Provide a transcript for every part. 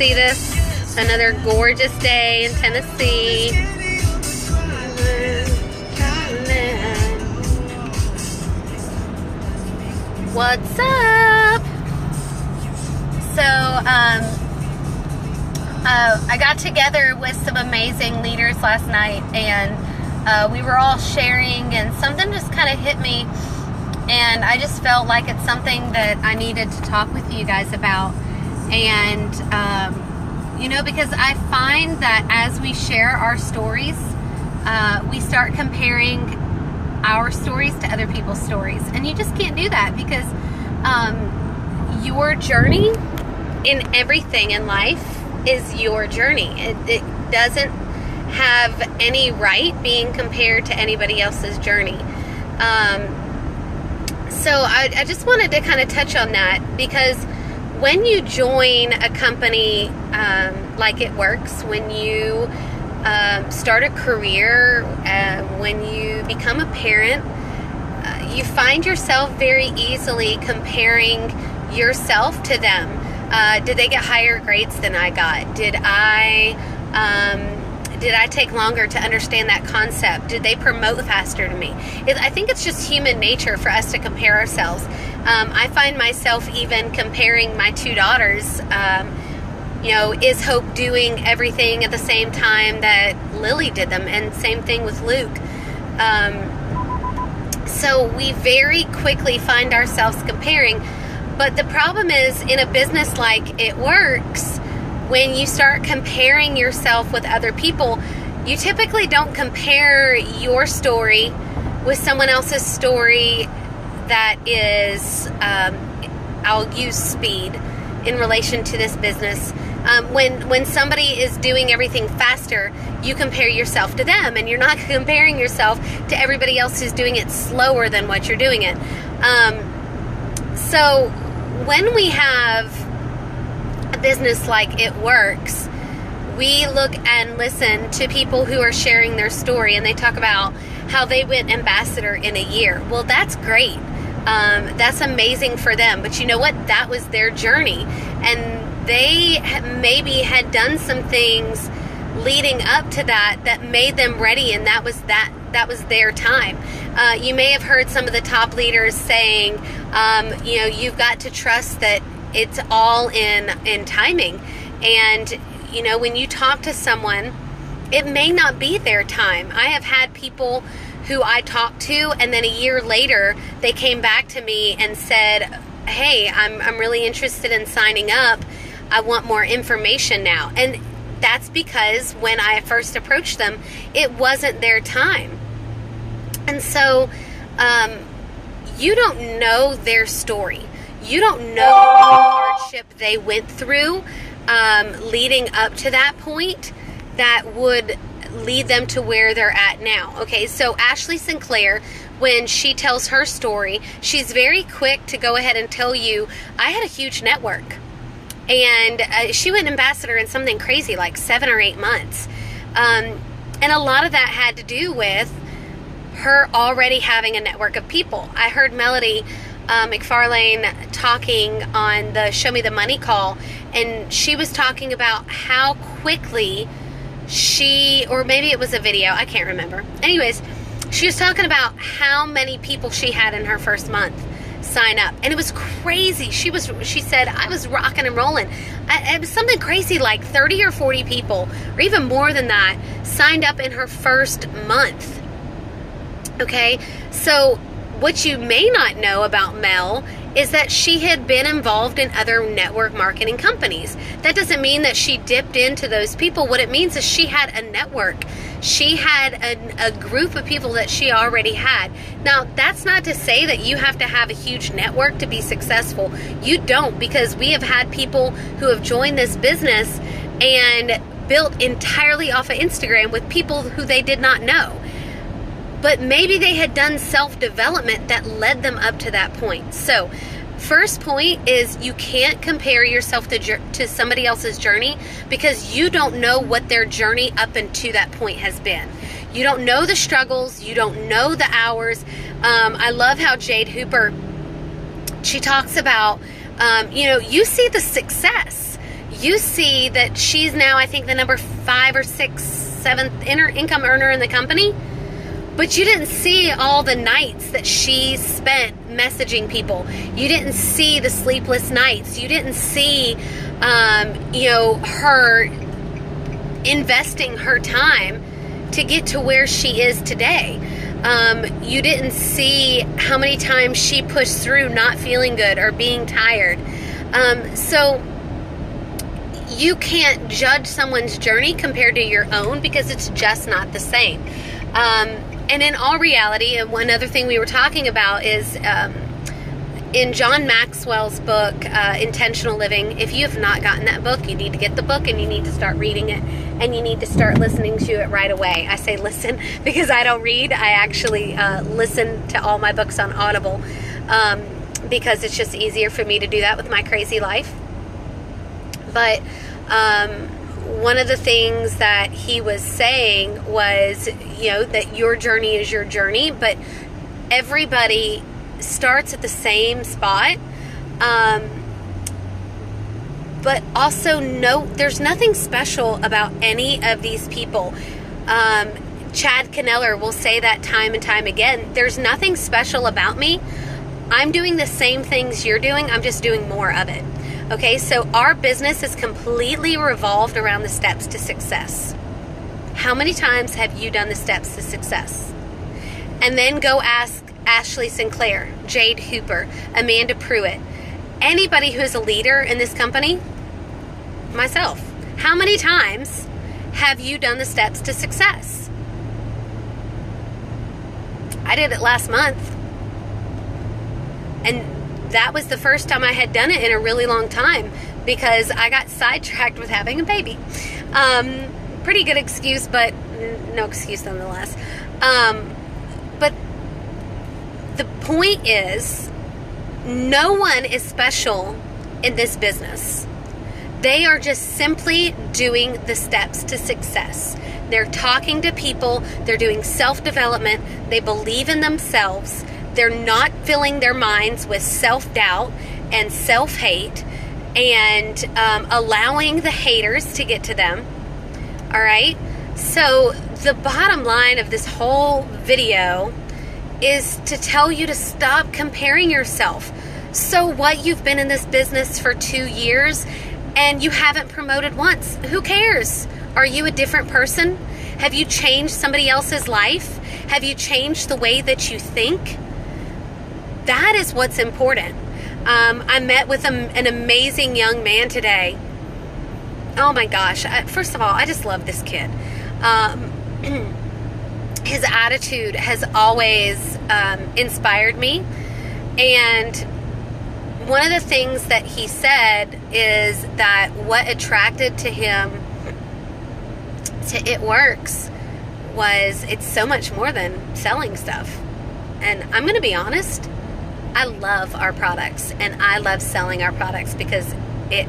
see this? Another gorgeous day in Tennessee. What's up? So, I got together with some amazing leaders last night, and we were all sharing, and something just kind of hit me, and I just felt like it's something that I needed to talk with you guys about. And you know, because I find that as we share our stories, we start comparing our stories to other people's stories, and you just can't do that, because your journey in everything in life is your journey. It doesn't have any right being compared to anybody else's journey. So I just wanted to kind of touch on that, because when you join a company like It Works, when you start a career, when you become a parent, you find yourself very easily comparing yourself to them. Did they get higher grades than I got? Did I take longer to understand that concept? Did they promote faster to me? I think it's just human nature for us to compare ourselves. I find myself even comparing my two daughters. You know, is Hope doing everything at the same time that Lily did them? And same thing with Luke. So we very quickly find ourselves comparing. But the problem is, in a business like It Works, when you start comparing yourself with other people, you typically don't compare your story with someone else's story that is, I'll use speed in relation to this business. When somebody is doing everything faster, you compare yourself to them, and you're not comparing yourself to everybody else who's doing it slower than what you're doing it. So when we have a business like It Works, we look and listen to people who are sharing their story, and they talk about how they went ambassador in a year. Well, that's great. That's amazing for them. But you know what? That was their journey. And they maybe had done some things leading up to that made them ready, and that was their time. You may have heard some of the top leaders saying, you know, you've got to trust that it's all in timing. And, you know, when you talk to someone, it may not be their time. I have had people who I talked to, and then a year later, they came back to me and said, hey, I'm really interested in signing up. I want more information now. And that's because when I first approached them, it wasn't their time. And so you don't know their story. You don't know the hardship they went through leading up to that point that would lead them to where they're at now. Okay, so Ashley Sinclair, when she tells her story, she's very quick to go ahead and tell you, I had a huge network. And she went ambassador in something crazy like 7 or 8 months. And a lot of that had to do with her already having a network of people. I heard Melody McFarlane talking on the Show Me the Money call, and she was talking about how quickly she, or maybe it was a video, I can't remember. Anyways, she was talking about how many people she had in her first month sign up, and it was crazy. She said, I was rocking and rolling. It was something crazy like 30 or 40 people, or even more than that, signed up in her first month. Okay, so what you may not know about Mel is that she had been involved in other network marketing companies. That doesn't mean that she dipped into those people. What it means is she had a network. She had a group of people that she already had. Now, that's not to say that you have to have a huge network to be successful. You don't, because we have had people who have joined this business and built entirely off of Instagram with people who they did not know. But maybe they had done self-development that led them up to that point. So, first point is you can't compare yourself to somebody else's journey, because you don't know what their journey up into that point has been. You don't know the struggles. You don't know the hours. I love how Jade Hooper, she talks about, you see the success. You see that she's now, I think, the number 5 or 6, 7th income earner in the company. But you didn't see all the nights that she spent messaging people. You didn't see the sleepless nights. You didn't see, her investing her time to get to where she is today. You didn't see how many times she pushed through not feeling good or being tired. So you can't judge someone's journey compared to your own because it's just not the same. And in all reality, and one other thing we were talking about is in John Maxwell's book, Intentional Living. If you have not gotten that book, you need to get the book and you need to start reading it, and you need to start listening to it right away. I say listen because I don't read. I actually listen to all my books on Audible because it's just easier for me to do that with my crazy life. But one of the things that he was saying was, that your journey is your journey, but everybody starts at the same spot. But also note, there's nothing special about any of these people. Chad Kneller will say that time and time again. There's nothing special about me. I'm doing the same things you're doing. I'm just doing more of it. Okay, so our business is completely revolved around the steps to success. How many times have you done the steps to success? And then go ask Ashley Sinclair, Jade Hooper, Amanda Pruitt, anybody who is a leader in this company, myself. How many times have you done the steps to success? I did it last month. And that was the first time I had done it in a really long time because I got sidetracked with having a baby. Pretty good excuse, but no excuse nonetheless. But the point is, no one is special in this business. They are just simply doing the steps to success. They're talking to people. They're doing self-development. They believe in themselves. They're not filling their minds with self-doubt and self-hate and allowing the haters to get to them. All right? So the bottom line of this whole video is to tell you to stop comparing yourself. So what, you've been in this business for 2 years and you haven't promoted once. Who cares? Are you a different person? Have you changed somebody else's life? Have you changed the way that you think? That is what's important. I met with an amazing young man today. Oh my gosh. First of all, I just love this kid. His attitude has always inspired me. And one of the things that he said is that what attracted to him to It Works was it's so much more than selling stuff. And I'm going to be honest, I love our products and I love selling our products because it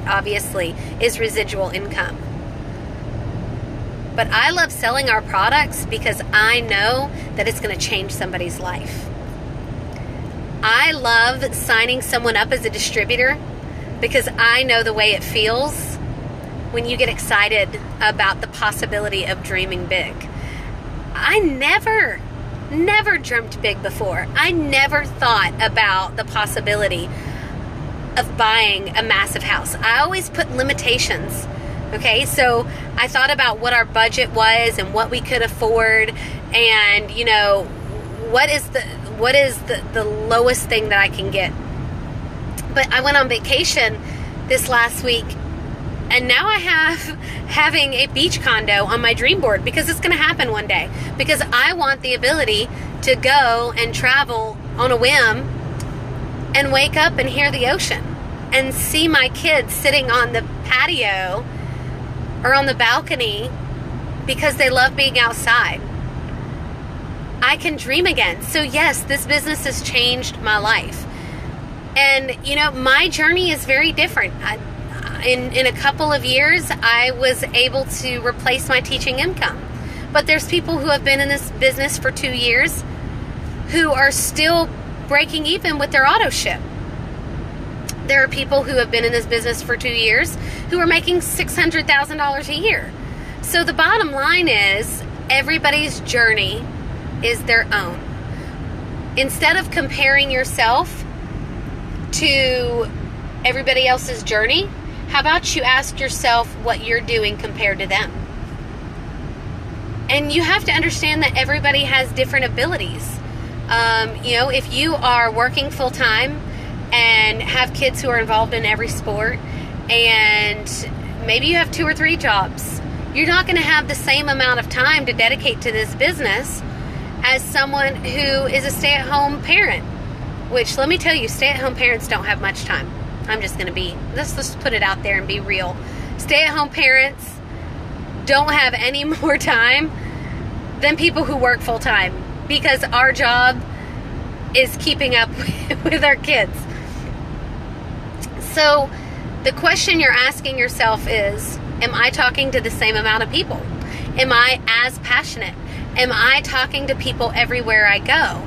obviously is residual income. But I love selling our products because I know that it's going to change somebody's life. I love signing someone up as a distributor because I know the way it feels when you get excited about the possibility of dreaming big. I never dreamt big before. I never thought about the possibility of buying a massive house. I always put limitations. Okay, so I thought about what our budget was and what we could afford, and what is the lowest thing that I can get. But I went on vacation this last week, and now I having a beach condo on my dream board because it's going to happen one day. Because I want the ability to go and travel on a whim and wake up and hear the ocean and see my kids sitting on the patio or on the balcony because they love being outside. I can dream again. So yes, this business has changed my life. And my journey is very different. In a couple of years, I was able to replace my teaching income. But there's people who have been in this business for 2 years who are still breaking even with their auto ship. There are people who have been in this business for 2 years who are making $600,000 a year. So the bottom line is everybody's journey is their own. Instead of comparing yourself to everybody else's journey, how about you ask yourself what you're doing compared to them? And you have to understand that everybody has different abilities. If you are working full time and have kids who are involved in every sport, and maybe you have 2 or 3 jobs, you're not going to have the same amount of time to dedicate to this business as someone who is a stay-at-home parent. Which, let me tell you, stay-at-home parents don't have much time. Let's just put it out there and be real. Stay-at-home parents don't have any more time than people who work full-time, because our job is keeping up with our kids. So the question you're asking yourself is, am I talking to the same amount of people? Am I as passionate? Am I talking to people everywhere I go?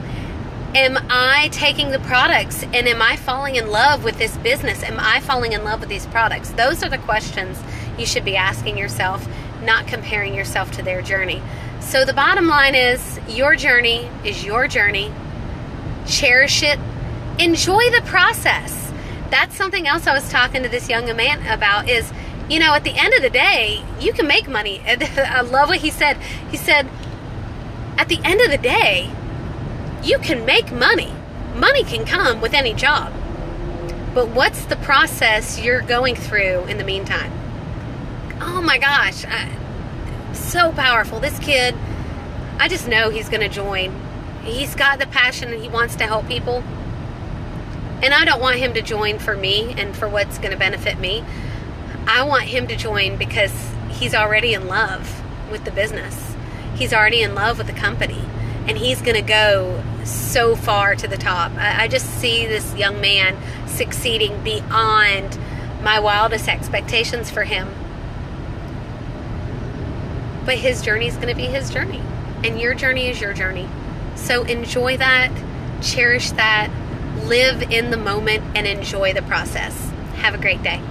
Am I taking the products, and am I falling in love with this business? Am I falling in love with these products? Those are the questions you should be asking yourself, not comparing yourself to their journey. So the bottom line is, your journey is your journey. Cherish it. Enjoy the process. That's something else I was talking to this young man about is, at the end of the day, you can make money. I love what he said. He said, at the end of the day, you can make money. Money can come with any job. But what's the process you're going through in the meantime? Oh my gosh. So powerful. This kid, I just know he's going to join. He's got the passion and he wants to help people. And I don't want him to join for me and for what's going to benefit me. I want him to join because he's already in love with the business. He's already in love with the company. And he's going to go so far to the top. I just see this young man succeeding beyond my wildest expectations for him. But his journey is going to be his journey. And your journey is your journey. So enjoy that, cherish that, live in the moment, and enjoy the process. Have a great day.